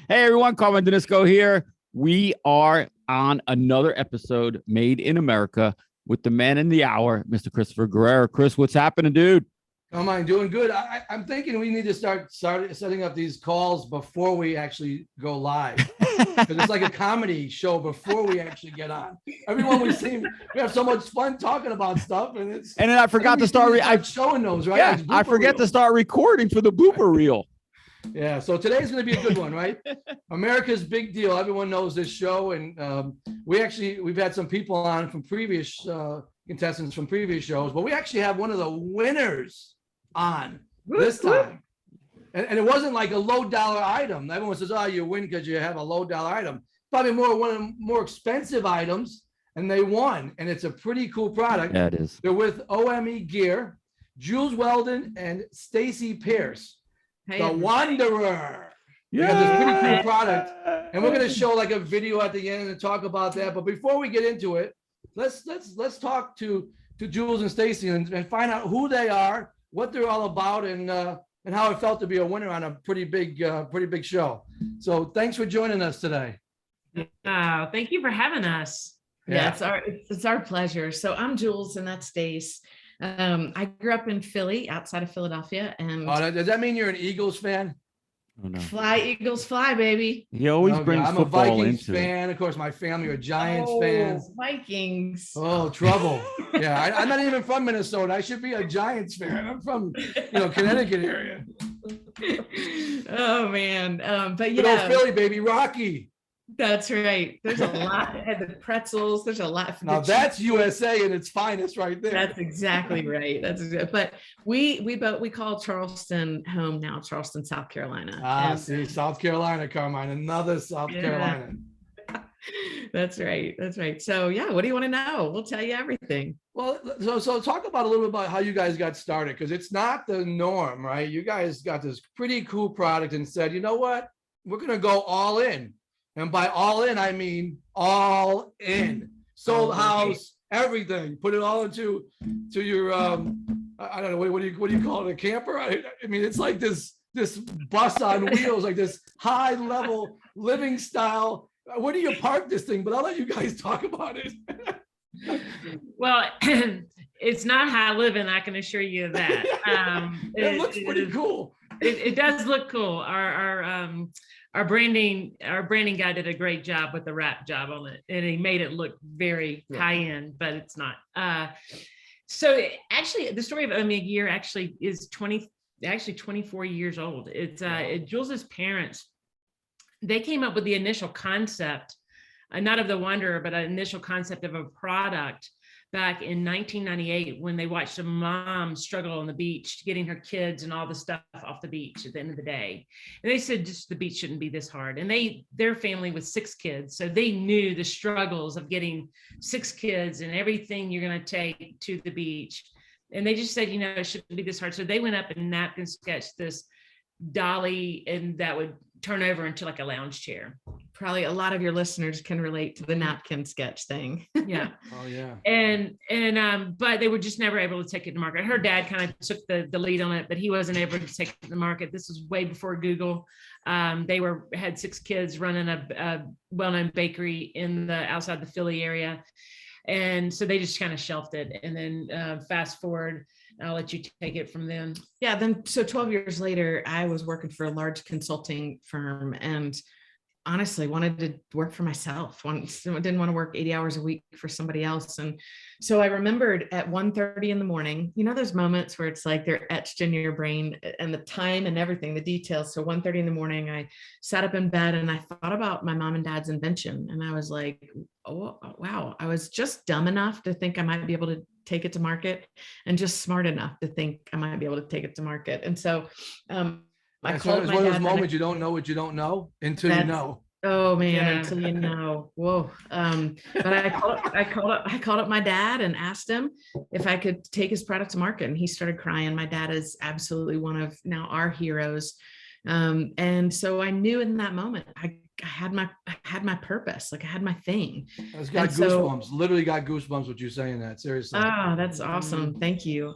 Hey everyone, Carmen Danisco here. We are on another episode made in America with the man in the hour, Mr. Christopher Guerrero. Chris, what's happening, dude? Am I doing good? I'm thinking we need to start setting up these calls before we actually go live. Because it's like a comedy show before we actually get on. Everyone we have so much fun talking about stuff, and then I forgot to start showing those, right? Yeah, I forget to start recording for the blooper reel. Yeah, so today's going to be a good one, right? America's Big Deal. Everyone knows this show, and we've had some people on from previous contestants from previous shows, but we actually have one of the winners on this time. And it wasn't like a low dollar item. Everyone says, oh, you win because you have a low dollar item. Probably one of the more expensive items, and they won. And it's a pretty cool product. Yeah, it is. They're with OME Gear, Jules Weldon and Stacy Pierce, the Wanderr. Yeah, this pretty cool product. And we're going to show like a video at the end and talk about that. But before we get into it, let's talk to Jules and Stacy and find out who they are, what they're all about, and how it felt to be a winner on a pretty big show. So thanks for joining us today. Thank you for having us. Yeah, it's our pleasure. So I'm Jules and that's Stace. I grew up in Philly, outside of Philadelphia. And does that mean you're an Eagles fan? Oh, no. Fly, Eagles, fly, baby. He always brings I'm football a Vikings into fan. it. Of course, my family are Giants fans. Vikings. Oh, trouble. Yeah, I'm not even from Minnesota. I should be a Giants fan. I'm from, Connecticut area. Oh, man. But yeah. Good old Philly, baby. Rocky. That's right. There's a lot. The pretzels. There's a lot. Now that's USA in its finest, right there. That's exactly right. But we call Charleston home now. Charleston, South Carolina. See, South Carolina, Carmine, another South Carolina. That's right. So yeah, what do you want to know? We'll tell you everything. Well, so talk about a little bit about how you guys got started, because it's not the norm, right? You guys got this pretty cool product and said, you know what, we're gonna go all in. And by all in, I mean all in. Sold house, everything. Put it all into your I don't know, what do you call it? A camper? I mean, it's like this bus on wheels, like this high level living style. Where do you park this thing? But I'll let you guys talk about it. Well, it's not high living, I can assure you of that. It looks pretty cool. It does look cool. Our branding guy did a great job with the wrap job on it, and he made it look very high end, but it's not. So actually, the story of OME Gear actually is 24 years old. It's Jules's parents. They came up with the initial concept, not of the Wanderr, but an initial concept of a product back in 1998 when they watched a mom struggle on the beach, getting her kids and all the stuff off the beach at the end of the day. And they said, just the beach shouldn't be this hard. And their family was 6 kids. So they knew the struggles of getting 6 kids and everything you're going to take to the beach. And they just said, it shouldn't be this hard. So they went up and napkin sketched this dolly, and that would turn over into like a lounge chair. Probably a lot of your listeners can relate to the napkin sketch thing. Yeah. Oh yeah. And but they were just never able to take it to market. Her dad kind of took the lead on it, but he wasn't able to take it to market. This was way before Google. They had 6 kids running a well-known bakery outside the Philly area. And so they just kind of shelved it. And then fast forward, I'll let you take it from then. Yeah. So 12 years later, I was working for a large consulting firm and honestly wanted to work for myself. Didn't want to work 80 hours a week for somebody else. And so I remembered at 1:30 in the morning, those moments where it's like they're etched in your brain and the time and everything, the details. So 1:30 in the morning, I sat up in bed and I thought about my mom and dad's invention. And I was like, oh, wow, I was just dumb enough to think I might be able to take it to market and just smart enough to think I might be able to take it to market. And so I called my one of those moments you don't know what you don't know until you know. Oh man, until you know. Whoa. But I called up my dad and asked him if I could take his product to market. And he started crying. My dad is absolutely one of now our heroes. And so I knew in that moment, I had my purpose, like I had my thing. I just got goosebumps, literally got goosebumps with you saying that, seriously. Oh, that's awesome. Thank you.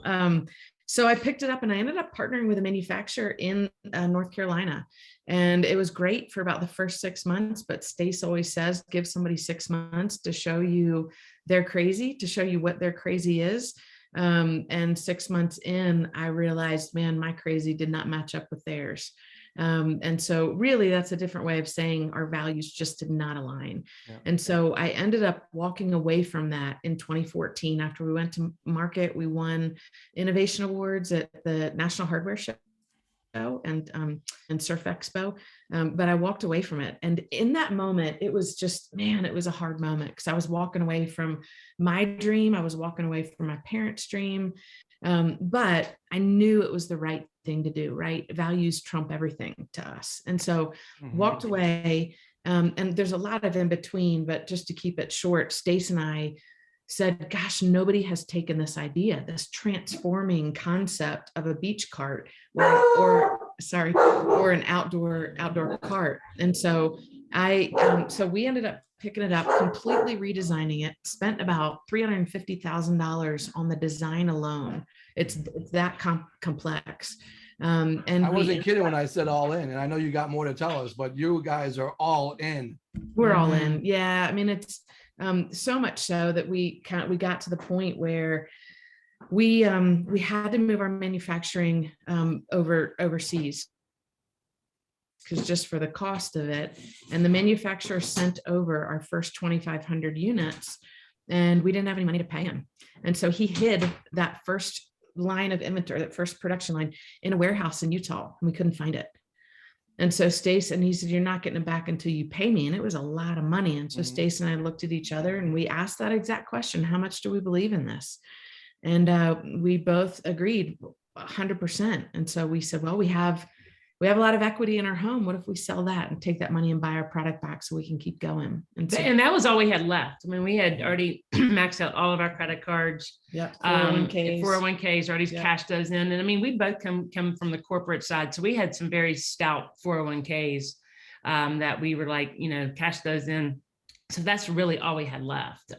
So I picked it up and I ended up partnering with a manufacturer in North Carolina. And it was great for about the first 6 months, but Stace always says, give somebody 6 months to show you they're crazy, to show you what their crazy is. And 6 months in, I realized, man, my crazy did not match up with theirs. And so really that's a different way of saying our values just did not align. Yeah. And so I ended up walking away from that in 2014. After we went to market, we won innovation awards at the National Hardware Show and Surf Expo. But I walked away from it. And in that moment, it was just, man, it was a hard moment because I was walking away from my dream. I was walking away from my parents' dream. But I knew it was the right thing to do, right? Values trump everything to us. And so walked away. And there's a lot of in between, but just to keep it short, Stace and I said, gosh, nobody has taken this idea, this transforming concept of a beach cart or an outdoor cart. And so so we ended up picking it up, completely redesigning it, spent about $350,000 on the design alone. It's that complex. And I wasn't kidding when I said all in, and I know you got more to tell us, but you guys are all in. We're all in. Yeah. I mean, it's so much so that we got to the point where we had to move our manufacturing overseas, because just for the cost of it. And the manufacturer sent over our first 2,500 units and we didn't have any money to pay him. And so he hid that first line of inventory, that first production line, in a warehouse in Utah, and we couldn't find it. And so Stace, and he said, you're not getting it back until you pay me. And it was a lot of money. And so Stace and I looked at each other and we asked that exact question: how much do we believe in this? And we both agreed 100%. And so we said, well, we have a lot of equity in our home. What if we sell that and take that money and buy our product back so we can keep going? And that was all we had left. I mean, we had already maxed out all of our credit cards. Yeah. 401ks already cashed those in. And I mean, we both come from the corporate side. So we had some very stout 401ks that we were like, cash those in. So that's really all we had left.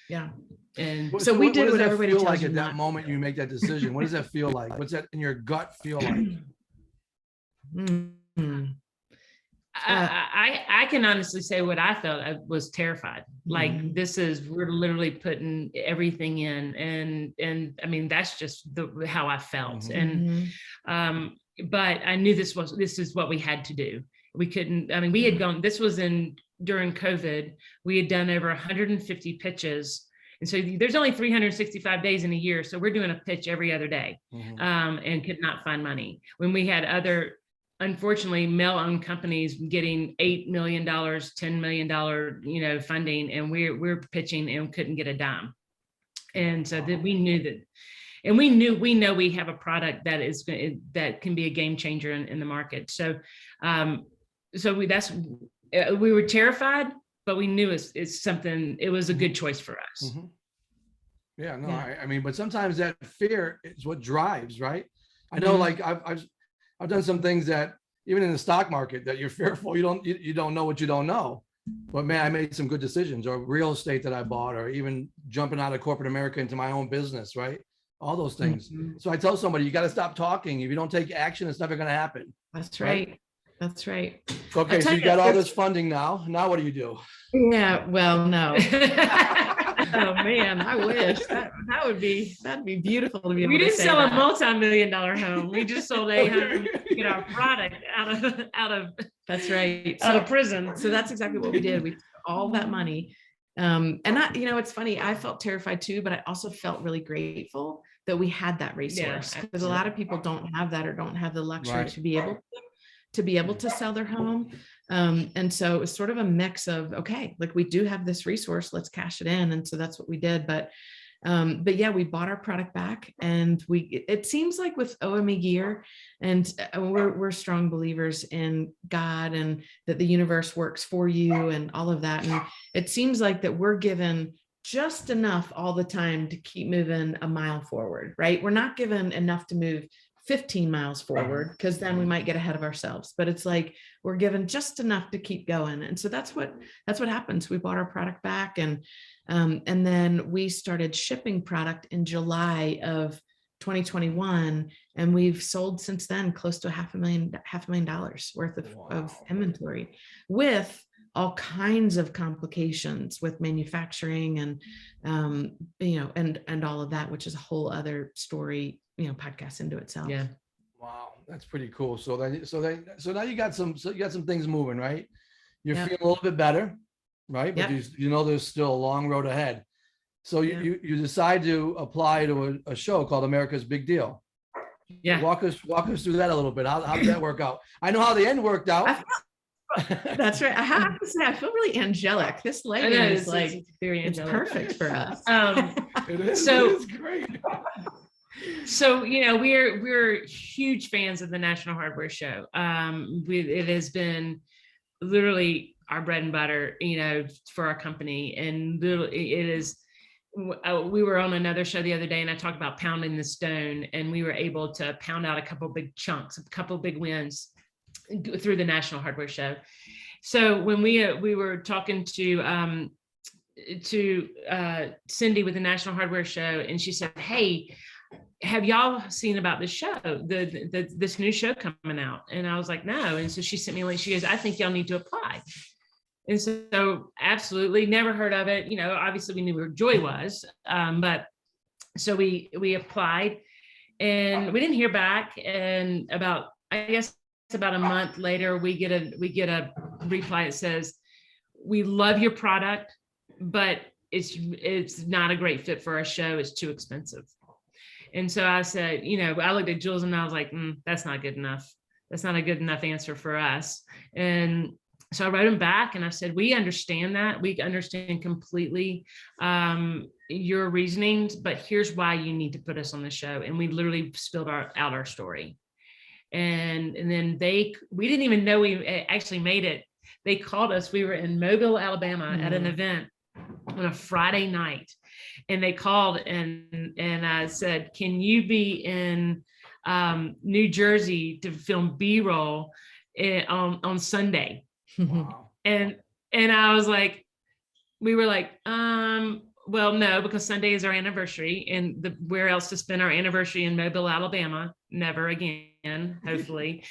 Yeah. And so we did what everybody feel tells like you at that moment you make that decision. What does that feel like? What's that in your gut feel like? I can honestly say what I felt. I was terrified. Like we're literally putting everything in, and I mean that's just how I felt. And but I knew this is what we had to do. We couldn't. I mean, we had gone. This was during COVID. We had done over 150 pitches. And so there's only 365 days in a year. So we're doing a pitch every other day and could not find money. When we had other, unfortunately, male-owned companies getting $8 million, $10 million, funding, and we're pitching and couldn't get a dime. And so that we knew that, and we know we have a product that can be a game changer in the market. So, we were terrified, but we knew it's something, it was a good choice for us. Yeah, no, yeah. I mean, but sometimes that fear is what drives, right? I know, like I've done some things that even in the stock market that you're fearful, you don't know what you don't know. But man, I made some good decisions, or real estate that I bought, or even jumping out of corporate America into my own business, right? All those things. So I tell somebody, you got to stop talking. If you don't take action, it's never going to happen. That's right. That's right. Okay, so you got all this funding now. Now what do you do? Yeah, well, no. Oh man, I wish that'd be beautiful to be able to say. We didn't sell a multi-million-dollar home. We just sold a home to get our product out of that's right. Out of prison. So that's exactly what we did. We took all that money. And it's funny, I felt terrified too, but I also felt really grateful that we had that resource, because a lot of people don't have that, or don't have the luxury to be able to sell their home. And so it was sort of a mix of, okay, like we do have this resource, let's cash it in. And so that's what we did. But yeah, we bought our product back, and it seems like with OME Gear, and we're strong believers in God and that the universe works for you and all of that. And it seems like that we're given just enough all the time to keep moving a mile forward, right? We're not given enough to move 15 miles forward, because then we might get ahead of ourselves, but it's like we're given just enough to keep going. And so that's what happens. We bought our product back, and then we started shipping product in July of 2021, and we've sold since then close to $500,000 worth of inventory, with all kinds of complications with manufacturing and and all of that, which is a whole other story, podcast into itself. Yeah. Wow, that's pretty cool. So now you got some things moving, right? You're Yep. feeling a little bit better, right? But Yep. there's still a long road ahead. So you decide to apply to a show called America's Big Deal. Yeah. Walk us through that a little bit. How did that work out? I know how the end worked out. That's right. I have to say, I feel really angelic. This lighting is like, it's very it's angelic. perfect for us. It is. So- It is great. So, we're huge fans of the National Hardware Show. It has been literally our bread and butter, for our company. And literally it is, we were on another show the other day and I talked about pounding the stone, and we were able to pound out a couple big chunks, a couple big wins through the National Hardware Show. So when we were talking to Cindy with the National Hardware Show, and she said, "Hey, have y'all seen about this show, this new show coming out?" And I was like, "No." And so she sent me a link. She goes, "I think y'all need to apply." And so absolutely never heard of it. Obviously we knew where Joy was, but so we applied, and we didn't hear back. And about a month later, we get a reply that says, "We love your product, but it's not a great fit for our show. It's too expensive." And so I said, I looked at Jules and I was like, "That's not good enough. That's not a good enough answer for us." And so I wrote him back and I said, "We understand that. We understand completely your reasonings, but here's why you need to put us on the show." And we literally spilled out our story. And then we didn't even know we actually made it. They called us. We were in Mobile, Alabama at an event on a Friday night. And they called and I said, "Can you be in New Jersey to film B-roll on Sunday?" Wow. And I was like, we were like, well, no, because Sunday is our anniversary, and where else to spend our anniversary in Mobile, Alabama? Never again, hopefully.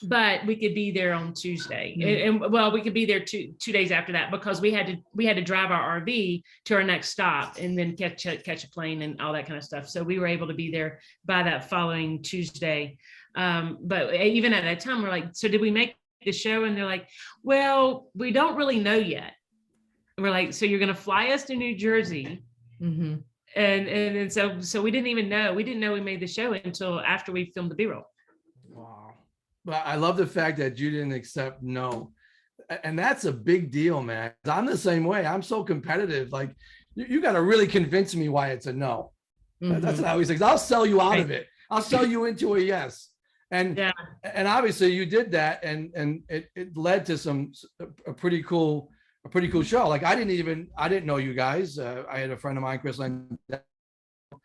But we could be there on Tuesday, and we could be there two days after that, because we had to drive our RV to our next stop and then catch a plane and all that kind of stuff. So we were able to be there by that following Tuesday. But even at that time, we're like, "So did we make the show?" And they're like, "Well, we don't really know yet." And we're like, "So you're going to fly us to New Jersey?" Mm-hmm. And so we didn't even know. We didn't know we made the show until after we filmed the B-roll. Wow. But I love the fact that you didn't accept no. And that's a big deal, man. I'm the same way. I'm so competitive. Like, you got to really convince me why it's a no. Mm-hmm. That's what I always say. I'll sell you out Right. of it. I'll sell you into a yes. And obviously you did that, and it led to a pretty cool show. Like, I didn't know you guys. I had a friend of mine, Chris Lynn,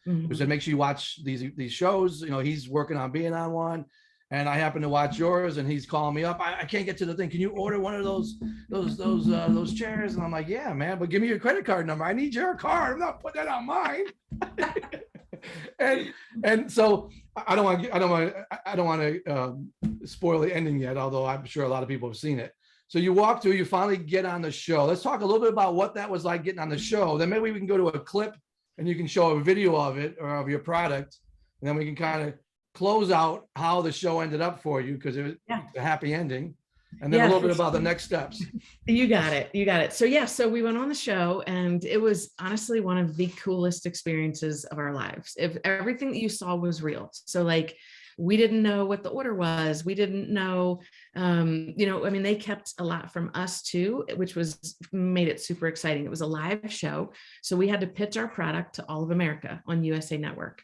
who said, "Make sure you watch these shows." He's working on being on one. And I happen to watch yours, and he's calling me up. I can't get to the thing. Can you order one of those chairs? And I'm like, "Yeah, man, but give me your credit card number. I need your card. I'm not putting that on mine." and so I don't want to spoil the ending yet, although I'm sure a lot of people have seen it. So you walk through, you finally get on the show. Let's talk a little bit about what that was like getting on the show. Then maybe we can go to a clip, and you can show a video of it or of your product, and then we can kind of close out how the show ended up for you, because it was a happy ending, and then a little bit about the next steps. You got it. So we went on the show, and it was honestly one of the coolest experiences of our lives. If everything that you saw was real. So like, we didn't know what the order was. We didn't know, they kept a lot from us too, which made it super exciting. It was a live show. So we had to pitch our product to all of America on USA Network.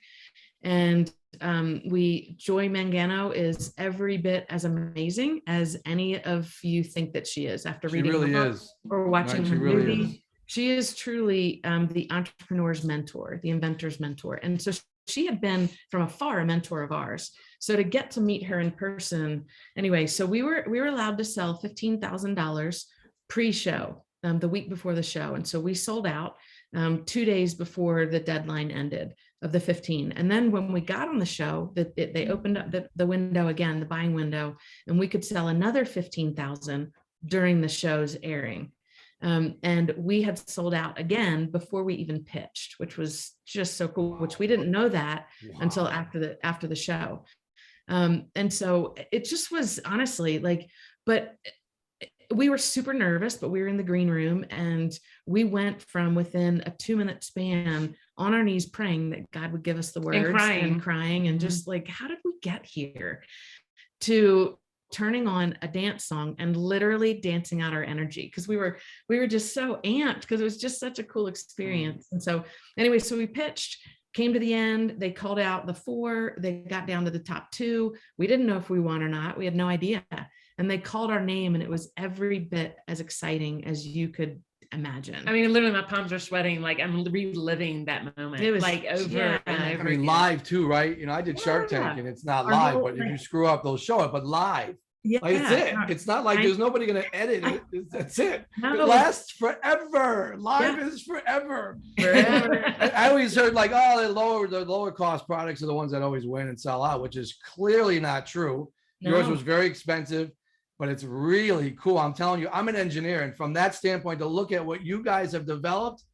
And Joy Mangano is every bit as amazing as any of you think that she is after reading really her book is. or watching her really movie. is. She is truly the entrepreneur's mentor, the inventor's mentor. And so she had been from afar a mentor of ours. So to get to meet her in person, anyway, so we were allowed to sell $15,000 pre-show the week before the show. And so we sold out. 2 days before the deadline ended of the 15. And then when we got on the show, they opened up the window again, the buying window, and we could sell another 15,000 during the show's airing. And we had sold out again before we even pitched, which was just so cool, which we didn't know that until after the show. And so it just was honestly like, but we were super nervous, but we were in the green room and we went from within a 2-minute span on our knees praying that God would give us the words and crying and just like, how did we get here, to turning on a dance song and literally dancing out our energy, because we were just so amped because it was just such a cool experience. And so anyway, so we pitched, came to the end, they called out the 4, they got down to the top 2. We didn't know if we won or not. We had no idea. And they called our name and it was every bit as exciting as you could imagine. I mean, literally my palms are sweating. Like I'm reliving that moment. It was like over and over. I mean, again. live too, right? You know, I did Shark Tank and it's not live, but if you screw up, they'll show it, but live. Yeah, Like it's it. It's not like there's nobody going to edit it. That's it. It lasts forever. Live is forever. I always heard like, oh, the lower cost products are the ones that always win and sell out, which is clearly not true. Yours was very expensive, but it's really cool. I'm telling you, I'm an engineer. And from that standpoint, to look at what you guys have developed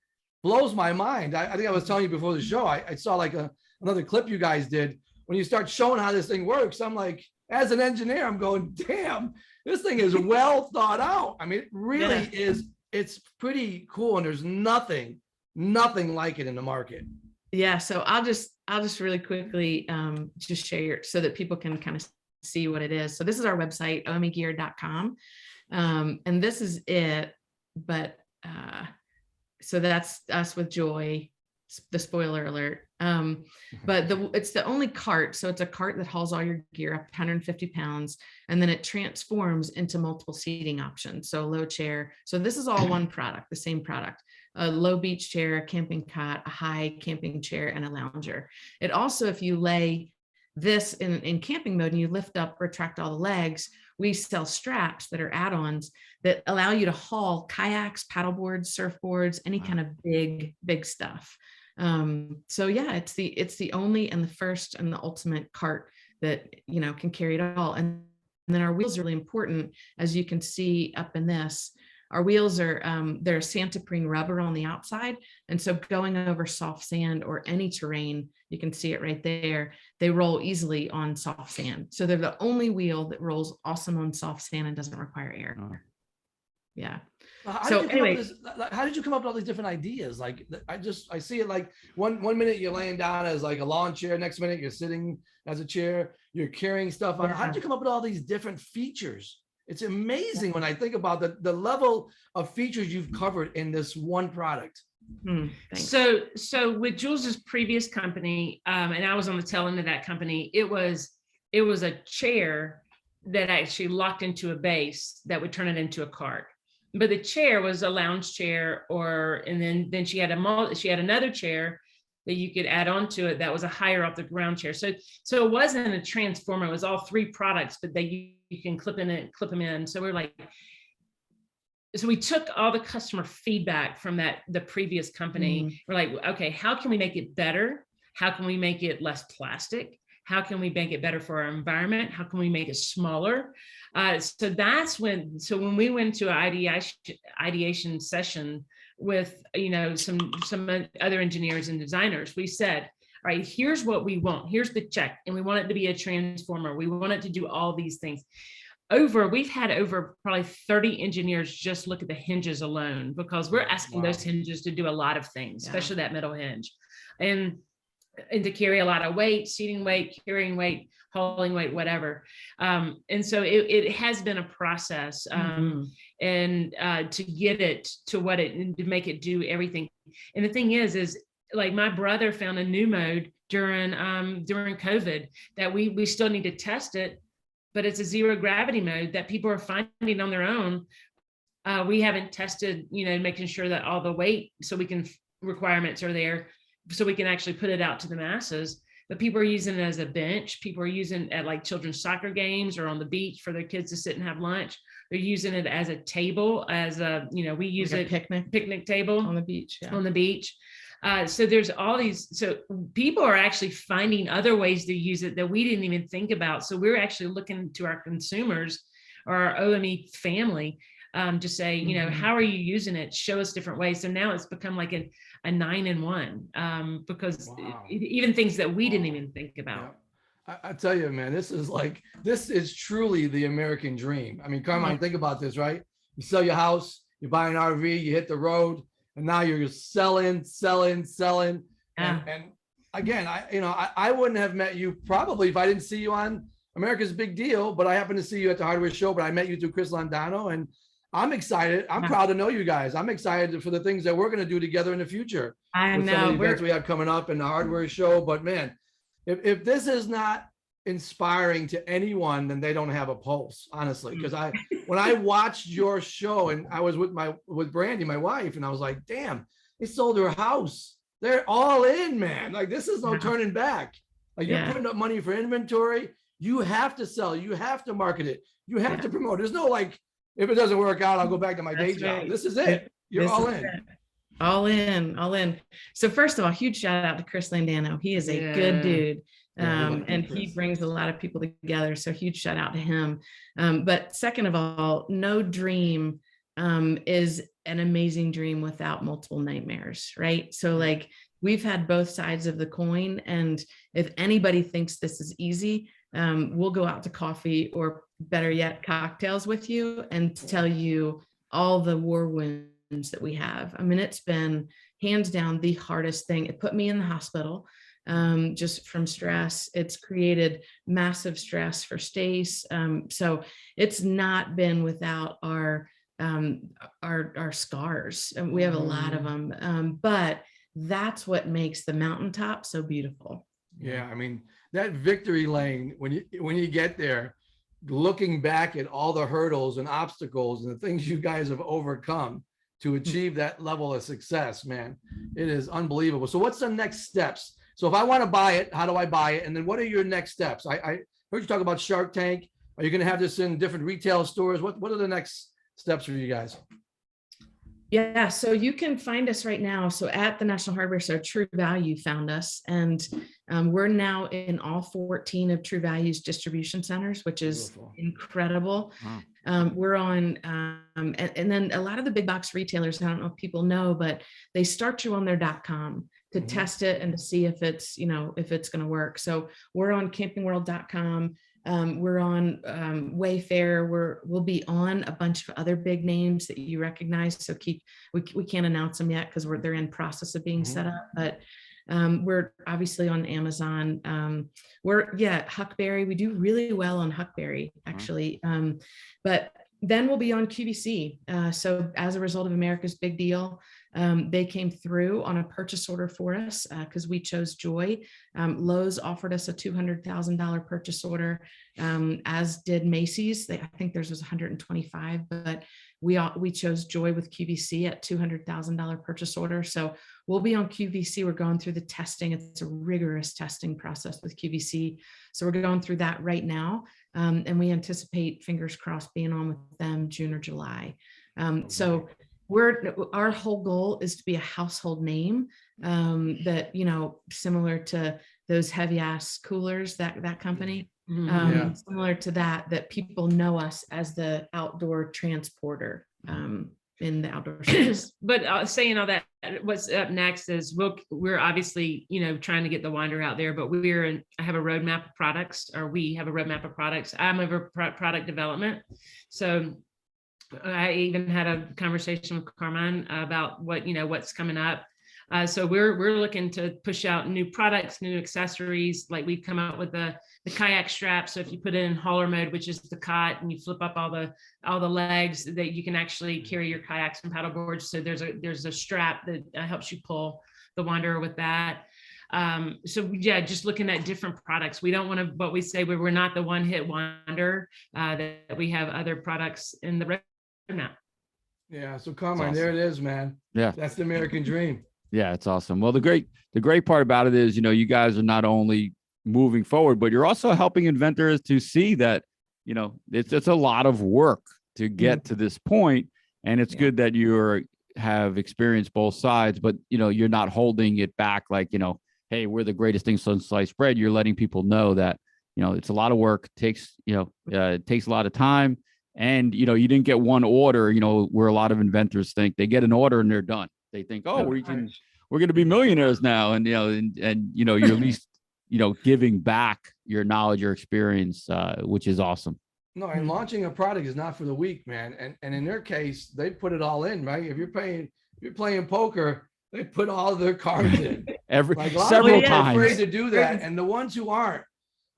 blows my mind. I think I was telling you before the show, I saw like another clip you guys did. When you start showing how this thing works, I'm like, as an engineer, I'm going, damn, this thing is well thought out. I mean, it really is. It's pretty cool. And there's nothing like it in the market. Yeah. So I'll just really quickly just share so that people can kind of see what it is. So this is our website, omegear.com. And this is it. But so that's us with joy, the spoiler alert. But it's the only cart. So it's a cart that hauls all your gear up 150 pounds, and then it transforms into multiple seating options. So low chair. So this is all one product, the same product, a low beach chair, a camping cot, a high camping chair, and a lounger. It also, if you lay this in camping mode and you lift up, retract all the legs, we sell straps that are add-ons that allow you to haul kayaks, paddleboards, surfboards, any kind of big stuff. So yeah, it's the only and the first and the ultimate cart that, you know, can carry it all. And then our wheels are really important. As you can see up in this, our wheels are, they're Santoprene rubber on the outside. And so going over soft sand or any terrain, you can see it right there, they roll easily on soft sand. So they're the only wheel that rolls awesome on soft sand and doesn't require air. Oh. Yeah. So anyway, how did you come up with all these different ideas? Like, I see it like one minute you're laying down as like a lawn chair, next minute you're sitting as a chair, you're carrying stuff on. How did you come up with all these different features? It's amazing when I think about the level of features you've covered in this one product. So with Jules's previous company, and I was on the tail end of that company, it was a chair that actually locked into a base that would turn it into a cart. But the chair was a lounge chair, and then she had another chair that you could add on to it that was a higher off the ground chair. So it wasn't a transformer, it was all 3 products, but you can clip them in. So we took all the customer feedback from the previous company. We're like, okay, how can we make it better? How can we make it less plastic? How can we make it better for our environment? How can we make it smaller? So when we went to an ideation session with, you know, some other engineers and designers, we said, all right, here's what we want. Here's the check. And we want it to be a transformer. We want it to do all these things. We've had over probably 30 engineers just look at the hinges alone, because we're asking those hinges to do a lot of things, especially that middle hinge. And to carry a lot of weight, seating weight, carrying weight, hauling weight, whatever. And so it has been a process, and to get it to to make it do everything. And the thing is like my brother found a new mode during COVID that we still need to test it, but it's a zero gravity mode that people are finding on their own. We haven't tested, you know, making sure that all the weight requirements are there, so we can actually put it out to the masses. but people are using it as a bench. People are using it at like children's soccer games or on the beach for their kids to sit and have lunch. They're using it as a table, as a, we use Like a it picnic table on the beach. Yeah. on the beach. So there's all these, so people are actually finding other ways to use it that we didn't even think about. So we're actually looking to our consumers or our OME family to say, how are you using it? Show us different ways. So now it's become like a 9-in-1 because even things that we didn't even think about. Yeah. I tell you, man, this is truly the American dream. I mean, Carmine, think about this, right? You sell your house, you buy an RV, you hit the road, and now you're selling. Yeah. And again, I wouldn't have met you probably if I didn't see you on America's Big Deal, but I happened to see you at the hardware show, but I met you through Chris Landano, and I'm excited. I'm proud to know you guys. I'm excited for the things that we're going to do together in the future. I with know. some of the events we have coming up in the hardware show. But man, if this is not inspiring to anyone, then they don't have a pulse, honestly. Because when I watched your show, and I was with Brandy, my wife, and I was like, damn, they sold their house. They're all in, man. Like, this is no turning back. Like, you're putting up money for inventory. You have to sell. You have to market it. You have to promote. There's no like, if it doesn't work out, I'll go back to my day job. This is it. You're all in. All in. So first of all, huge shout out to Chris Landano. He is a good dude. And he brings a lot of people together. So huge shout out to him. But second of all, no dream is an amazing dream without multiple nightmares, right? So like, we've had both sides of the coin. And if anybody thinks this is easy, we'll go out to coffee, or better yet, cocktails with you, and tell you all the war wounds that we have. I mean, it's been hands down the hardest thing. It put me in the hospital just from stress. It's created massive stress for Stace. So it's not been without our scars. And we have a lot of them, but that's what makes the mountaintop so beautiful. Yeah, I mean, that victory lane, when you get there, looking back at all the hurdles and obstacles and the things you guys have overcome to achieve that level of success, man, it is unbelievable. So what's the next steps? So if I want to buy it, how do I buy it? And then what are your next steps? I heard you talk about Shark Tank. Are you going to have this in different retail stores? What are the next steps for you guys? Yeah, so you can find us right now. So at the National Hardware Show, True Value found us, and we're now in all 14 of True Value's distribution centers, which is incredible. Wow. We're on, and then a lot of the big box retailers, I don't know if people know, but they start you on their .com to test it and to see if it's, if it's going to work. So we're on campingworld.com. We're on Wayfair. We'll be on a bunch of other big names that you recognize. So we can't announce them yet because they're in process of being set up. But we're obviously on Amazon. Huckberry. We do really well on Huckberry, actually. But then we'll be on QVC. So as a result of America's Big Deal, they came through on a purchase order for us because we chose Joy. Lowe's offered us a $200,000 purchase order, as did Macy's. I think theirs was 125, but we chose Joy with QVC at $200,000 purchase order. So we'll be on QVC. We're going through the testing. It's a rigorous testing process with QVC. So we're going through that right now. And we anticipate, fingers crossed, being on with them June or July. So our whole goal is to be a household name that, similar to those heavy ass coolers, that company, similar to that people know us as the outdoor transporter in the outdoor space. But saying all that, what's up next is we're obviously, trying to get the Wanderr out there, but I have a roadmap of products, or we have a roadmap of products. I'm over product development. So I even had a conversation with Carmine about what's coming up. So we're looking to push out new products, new accessories. Like we've come out with the kayak strap. So if you put it in hauler mode, which is the cot, and you flip up all the legs, that you can actually carry your kayaks and paddle boards. So there's a strap that helps you pull the Wanderr with that. So yeah, just looking at different products. We don't want to, but we say we're not the one hit wonder, that we have other products in the roadmap. Yeah. So Carmine, there it is, man. Yeah. That's the American dream. Yeah, it's awesome. Well, the great part about it is, you guys are not only moving forward, but you're also helping inventors to see that, it's a lot of work to get to this point. And it's good that have experienced both sides, but you're not holding it back like, hey, we're the greatest thing since sliced bread. You're letting people know that, it's a lot of work, takes a lot of time. And, you didn't get one order, where a lot of inventors think they get an order and they're done. They think, oh, we're going to be millionaires now. And, you're at least, giving back your knowledge, your experience, which is awesome. No, and launching a product is not for the weak, man. And in their case, they put it all in, right? If you're playing poker, they put all their cards in several times. Afraid to do that. And the ones who aren't,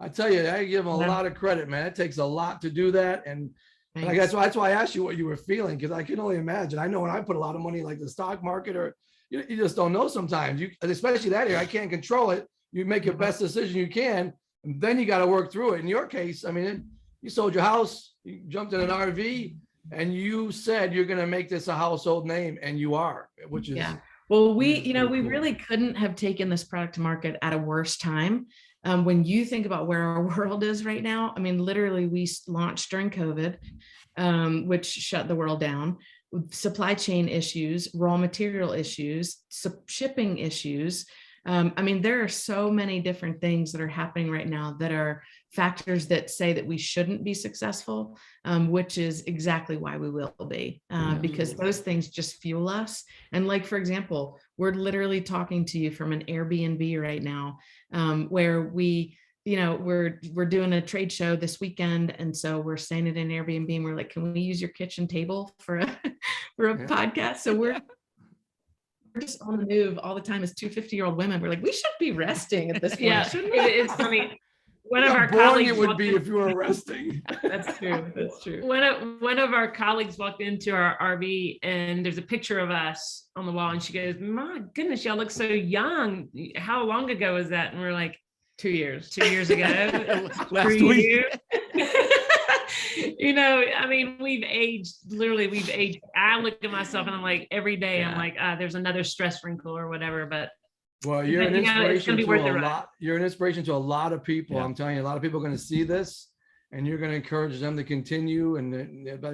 I tell you, I give them a lot of credit, man. It takes a lot to do that. And I guess that's why I asked you what you were feeling, because I can only imagine. I know when I put a lot of money like the stock market, or you just don't know sometimes. Especially that area, I can't control it. You make your best decision you can, and then you got to work through it. In your case, I mean, you sold your house, you jumped in an RV, and you said you're going to make this a household name, and you are, which is Well, we really couldn't have taken this product to market at a worse time. When you think about where our world is right now, I mean, literally we launched during COVID, which shut the world down. Supply chain issues, raw material issues, shipping issues. I mean, there are so many different things that are happening right now that are factors that say that we shouldn't be successful, which is exactly why we will be, because those things just fuel us. And like, for example, we're literally talking to you from an Airbnb right now, where we're doing a trade show this weekend. And so we're staying at an Airbnb and we're like, can we use your kitchen table for a podcast? So we're just on the move all the time as two 50-year-old women. We're like, we should be resting at this point. Shouldn't we? It's funny. One of how our boring colleagues it would be if you were resting. That's true. That's true. One of our colleagues walked into our RV and there's a picture of us on the wall, and she goes, "My goodness, y'all look so young. How long ago was that?" And we're like, 2 years. 2 years ago. Last week. I mean, we've aged. I look at myself and I'm like, every day I'm like, there's another stress wrinkle or whatever. But well, you're an inspiration to a lot. You're an inspiration to a lot of people. Yeah. I'm telling you, a lot of people are going to see this, and you're going to encourage them to continue. And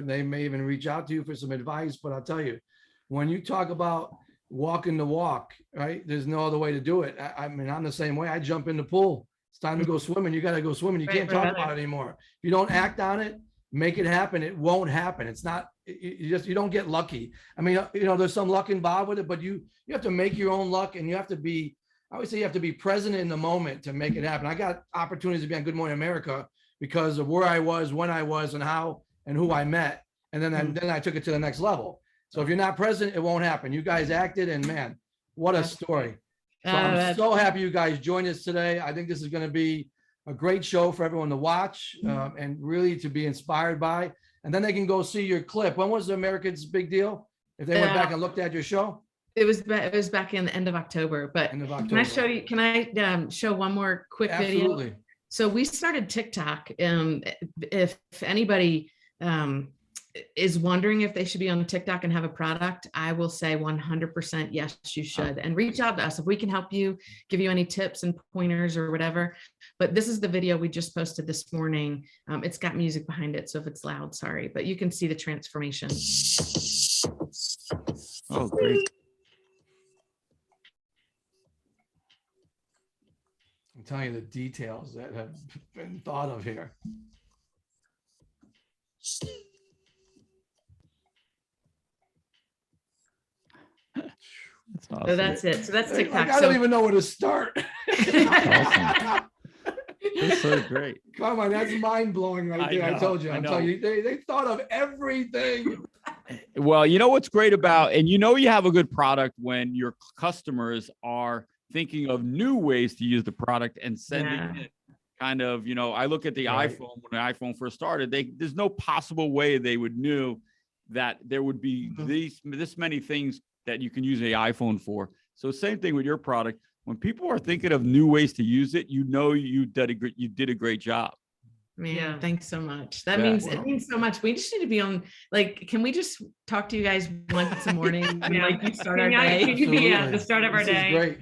they may even reach out to you for some advice. But I'll tell you, when you talk about walking the walk, right? There's no other way to do it. I mean, I'm the same way. I jump in the pool. It's time to go swimming. You got to go swimming. You can't talk about it anymore. If you don't act on it, make it happen. It won't happen. It's not, you don't get lucky. I mean, there's some luck involved with it, but you have to make your own luck, and you have to be, I always say you have to be present in the moment to make it happen. I got opportunities to be on Good Morning America because of where I was, when I was, and how, and who I met. And then I took it to the next level. So if you're not present, it won't happen. You guys acted, and man, what a story. So I'm so happy you guys joined us today. I think this is going to be a great show for everyone to watch, and really to be inspired by. And then they can go see your clip. When was the Americans Big Deal? If they went back and looked at your show? It was back in the end of October. But can I show you? Can I show one more quick video? So we started TikTok. If anybody is wondering if they should be on TikTok and have a product, I will say 100% yes, you should. And reach out to us if we can help you, give you any tips and pointers or whatever. But this is the video we just posted this morning. It's got music behind it, so if it's loud, sorry, but you can see the transformation. Oh, great. I'm telling you the details that have been thought of here. That's awesome. So that's it. So that's TikTok. I don't even know where to start. Awesome. That's so great. Come on, that's mind blowing right there. I told you. I'm telling you, they thought of everything. Well, you know what's great about, and you have a good product when your customers are thinking of new ways to use the product and sending it kind of, I look at the iPhone. When the iPhone first started, there's no possible way they would knew that there would be this many things that you can use the iPhone for. So same thing with your product. When people are thinking of new ways to use it, you did a great job. Man, Yeah. thanks so much. That Yeah. means it means so much. We just need to be on, like, can we just talk to you guys once a morning when Yeah. like you start our Can I- day? can you be at the Absolutely. start of our This is day? great.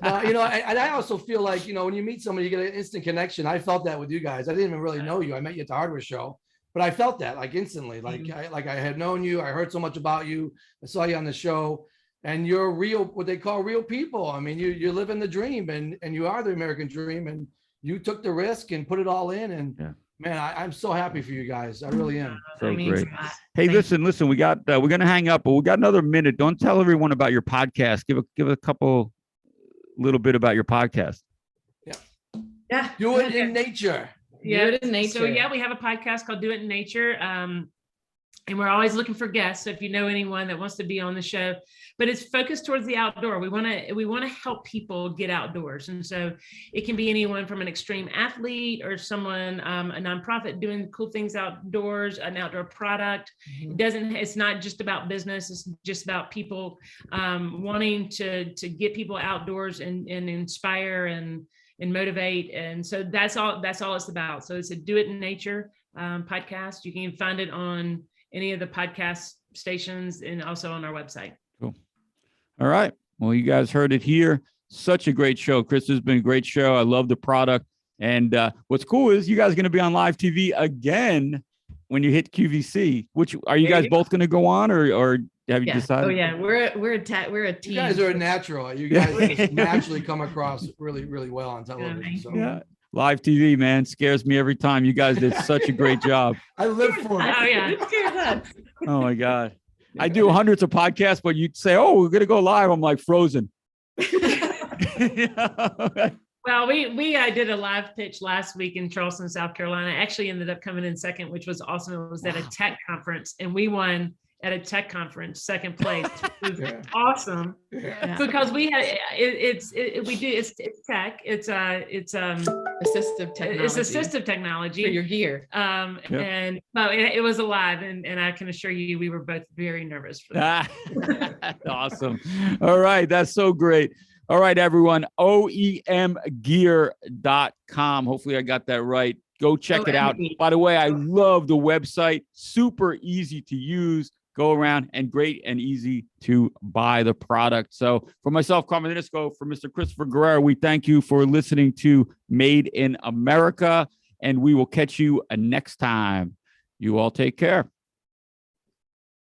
No, you know, and I also feel like, you know, when you meet somebody, you get an instant connection. I felt that with you guys. I didn't even really know you. I met you at the hardware show, but I felt that like instantly, like I had known you. I heard so much about you. I saw you on the show, and you're real, what they call real people. I mean, you're living the dream, and you are the American dream, and you took the risk and put it all in. And Yeah. man, I'm so happy for you guys. I really am. So That means great. a lot. Hey, Thank listen, we got, we're going to hang up, but we got another minute. Don't tell everyone about your podcast. Give a couple, little bit about your podcast. Yeah. Do it in nature. Yeah. Do it in So nature. yeah, we have a podcast called Do It in Nature. And we're always looking for guests. So if you know anyone that wants to be on the show, but it's focused towards the outdoor. We want to help people get outdoors. And so it can be anyone from an extreme athlete or someone, a nonprofit doing cool things outdoors, an outdoor product. It's not just about business. It's just about people wanting to get people outdoors and inspire and motivate. And so that's all it's about. So it's a Do It in Nature podcast. You can find it on any of the podcast stations and also on our website. Cool. All right. Well, you guys heard it here. Such a great show. Chris, has been a great show. I love the product. And what's cool is you guys are going to be on live TV again when you hit QVC. Which are you guys both going to go on, or have you Yeah. decided? Oh yeah, we're a team. You guys are natural. You guys just naturally come across really, really well on television. So Yeah. Live TV, man, scares me every time. You guys did such a great job. I live for it. Oh yeah. Oh my God. I do hundreds of podcasts, but you'd say, oh, we're going to go live. I'm like frozen. Well, we did a live pitch last week in Charleston, South Carolina. I actually ended up coming in second, which was awesome. It was at a tech conference, and we won at a tech conference, second place. It was awesome because we had it's tech. It's Assistive technology. It's assistive technology for your gear. And it was alive, and I can assure you, we were both very nervous for that. Awesome. All right, that's so great. All right, everyone, OEMgear.com. Hopefully I got that right. Go check it out. By the way, I love the website. Super easy to use. Go around, and great and easy to buy the product. So for myself, Carmen Inisco, for Mr. Christopher Guerrero, we thank you for listening to Made in America, and we will catch you next time. You all take care.